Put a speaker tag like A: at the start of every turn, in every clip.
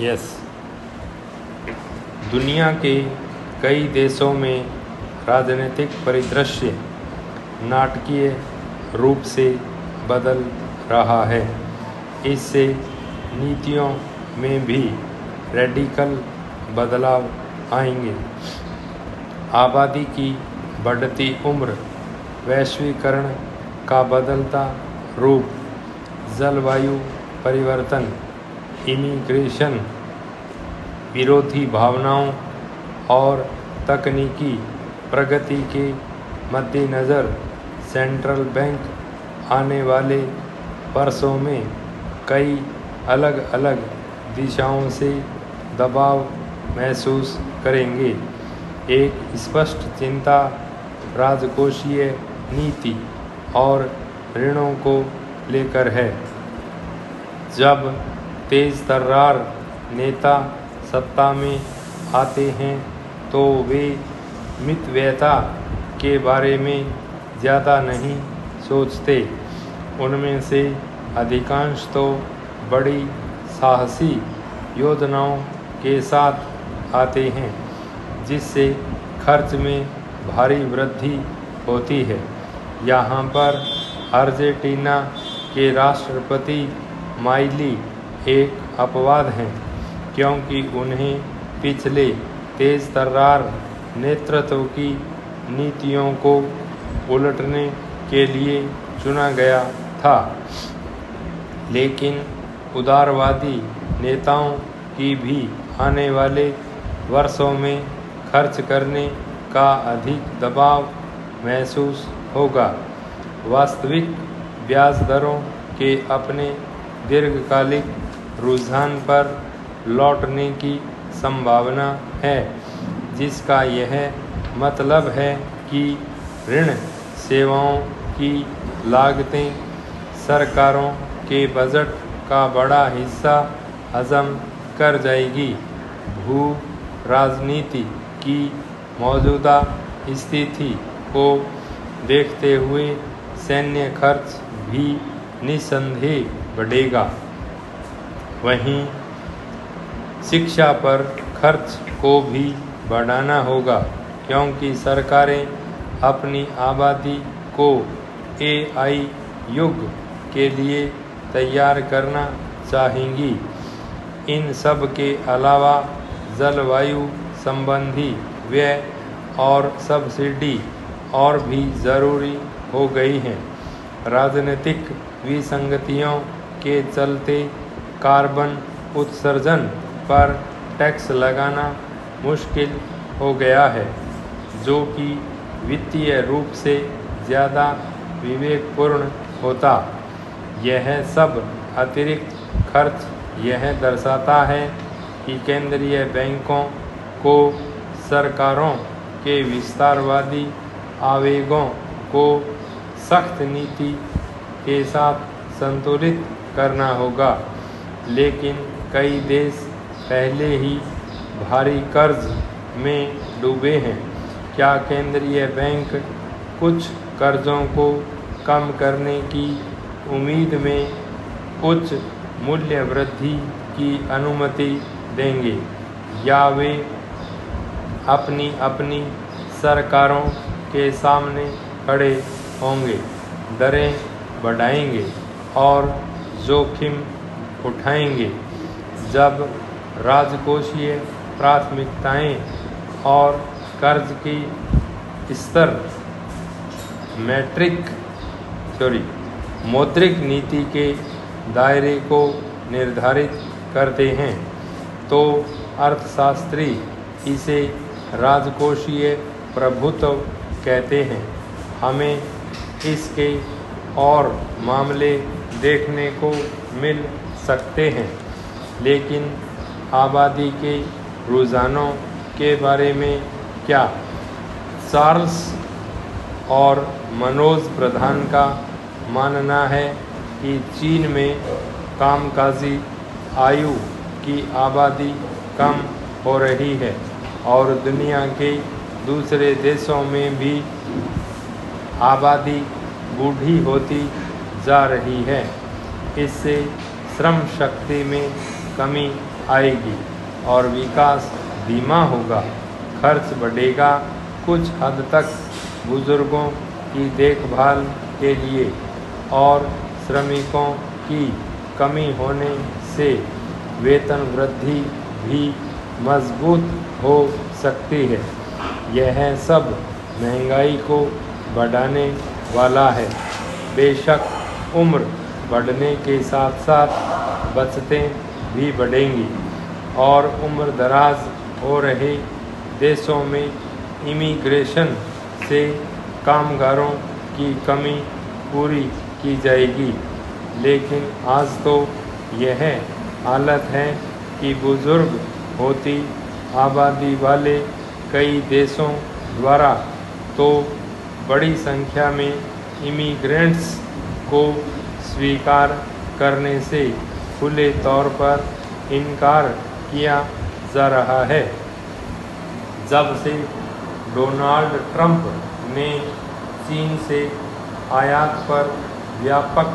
A: Yes. दुनिया के कई देशों में राजनीतिक परिदृश्य नाटकीय रूप से बदल रहा है। इससे नीतियों में भी रेडिकल बदलाव आएंगे। आबादी की बढ़ती उम्र, वैश्वीकरण का बदलता रूप, जलवायु परिवर्तन, इमिग्रेशन विरोधी भावनाओं और तकनीकी प्रगति के मद्देनज़र सेंट्रल बैंक आने वाले वर्षों में कई अलग अलग दिशाओं से दबाव महसूस करेंगे। एक स्पष्ट चिंता राजकोषीय नीति और ऋणों को लेकर है। जब तेज तर्रार नेता सत्ता में आते हैं तो वे मितव्ययता के बारे में ज़्यादा नहीं सोचते। उनमें से अधिकांश तो बड़ी साहसी योजनाओं के साथ आते हैं जिससे खर्च में भारी वृद्धि होती है। यहाँ पर अर्जेंटीना के राष्ट्रपति माइली एक अपवाद हैं, क्योंकि उन्हें पिछले तेज तर्रार नेतृत्व की नीतियों को उलटने के लिए चुना गया था। लेकिन उदारवादी नेताओं की भी आने वाले वर्षों में खर्च करने का अधिक दबाव महसूस होगा। वास्तविक ब्याज दरों के अपने दीर्घकालिक रुझान पर लौटने की संभावना है, जिसका यह मतलब है कि ऋण सेवाओं की लागतें सरकारों के बजट का बड़ा हिस्सा हजम कर जाएगी। भू राजनीति की मौजूदा स्थिति को देखते हुए सैन्य खर्च भी निस्संदेह बढ़ेगा। वहीं शिक्षा पर खर्च को भी बढ़ाना होगा, क्योंकि सरकारें अपनी आबादी को एआई युग के लिए तैयार करना चाहेंगी। इन सब के अलावा जलवायु संबंधी व्यय और सब्सिडी और भी ज़रूरी हो गई हैं। राजनीतिक विसंगतियों के चलते कार्बन उत्सर्जन पर टैक्स लगाना मुश्किल हो गया है, जो कि वित्तीय रूप से ज़्यादा विवेकपूर्ण होता। यह सब अतिरिक्त खर्च यह दर्शाता है कि केंद्रीय बैंकों को सरकारों के विस्तारवादी आवेगों को सख्त नीति के साथ संतुलित करना होगा। लेकिन कई देश पहले ही भारी कर्ज में डूबे हैं। क्या केंद्रीय बैंक कुछ कर्जों को कम करने की उम्मीद में उच्च मूल्य वृद्धि की अनुमति देंगे, या वे अपनी अपनी सरकारों के सामने खड़े होंगे, दरें बढ़ाएंगे और जोखिम उठाएंगे? जब राजकोषीय प्राथमिकताएं और कर्ज की स्तर मौद्रिक नीति के दायरे को निर्धारित करते हैं, तो अर्थशास्त्री इसे राजकोषीय प्रभुत्व कहते हैं। हमें इसके और मामले देखने को मिल सकते हैं, लेकिन आबादी के रुझानों के बारे में क्या? चार्ल्स और मनोज प्रधान का मानना है कि चीन में कामकाजी आयु की आबादी कम हो रही है और दुनिया के दूसरे देशों में भी आबादी बूढ़ी होती जा रही है। इससे श्रम शक्ति में कमी आएगी और विकास धीमा होगा। खर्च बढ़ेगा। कुछ हद तक बुजुर्गों की देखभाल के लिए और श्रमिकों की कमी होने से वेतन वृद्धि भी मजबूत हो सकती है। यह सब महंगाई को बढ़ाने वाला है। बेशक उम्र बढ़ने के साथ साथ बचतें भी बढ़ेंगी और उम्र दराज हो रहे देशों में इमिग्रेशन से कामगारों की कमी पूरी की जाएगी। लेकिन आज तो यह हालत है कि बुजुर्ग होती आबादी वाले कई देशों द्वारा तो बड़ी संख्या में इमिग्रेंट्स को स्वीकार करने से खुले तौर पर इनकार किया जा रहा है। जब से डोनाल्ड ट्रंप ने चीन से आयात पर व्यापक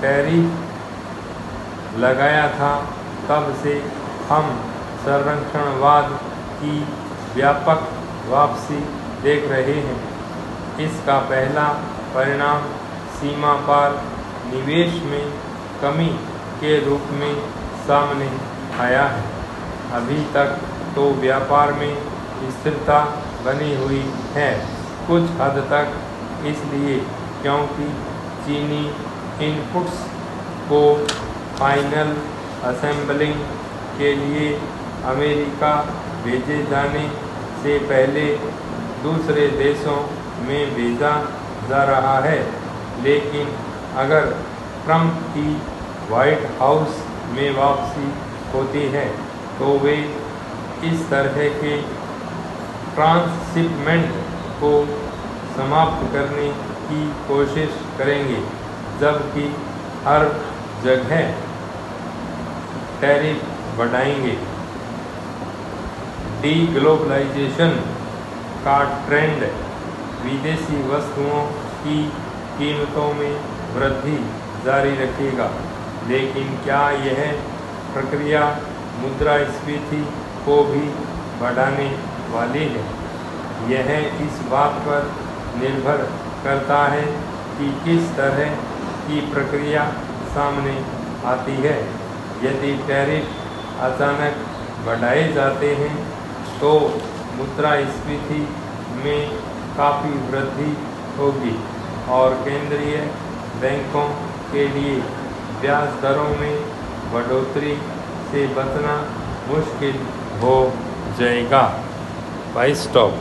A: टैरिफ लगाया था, तब से हम संरक्षणवाद की व्यापक वापसी देख रहे हैं। इसका पहला परिणाम सीमा पार निवेश में कमी के रूप में सामने आया है। अभी तक तो व्यापार में स्थिरता बनी हुई है, कुछ हद तक इसलिए क्योंकि चीनी इनपुट्स को फाइनल असेंबलिंग के लिए अमेरिका भेजे जाने से पहले दूसरे देशों में भेजा जा रहा है। लेकिन अगर ट्रंप की व्हाइट हाउस में वापसी होती है तो वे इस तरह के ट्रांसशिपमेंट को समाप्त करने की कोशिश करेंगे, जबकि हर जगह टैरिफ बढ़ाएंगे। डीग्लोबलाइजेशन का ट्रेंड विदेशी वस्तुओं की कीमतों में वृद्धि जारी रखेगा, लेकिन क्या यह प्रक्रिया मुद्रास्फीति को भी बढ़ाने वाली है? यह इस बात पर निर्भर करता है कि किस तरह की प्रक्रिया सामने आती है। यदि टैरिफ अचानक बढ़ाए जाते हैं तो मुद्रास्फीति में काफ़ी वृद्धि होगी और केंद्रीय बैंकों के लिए ब्याज दरों में बढ़ोतरी से बचना मुश्किल हो जाएगा। भाई स्टॉप।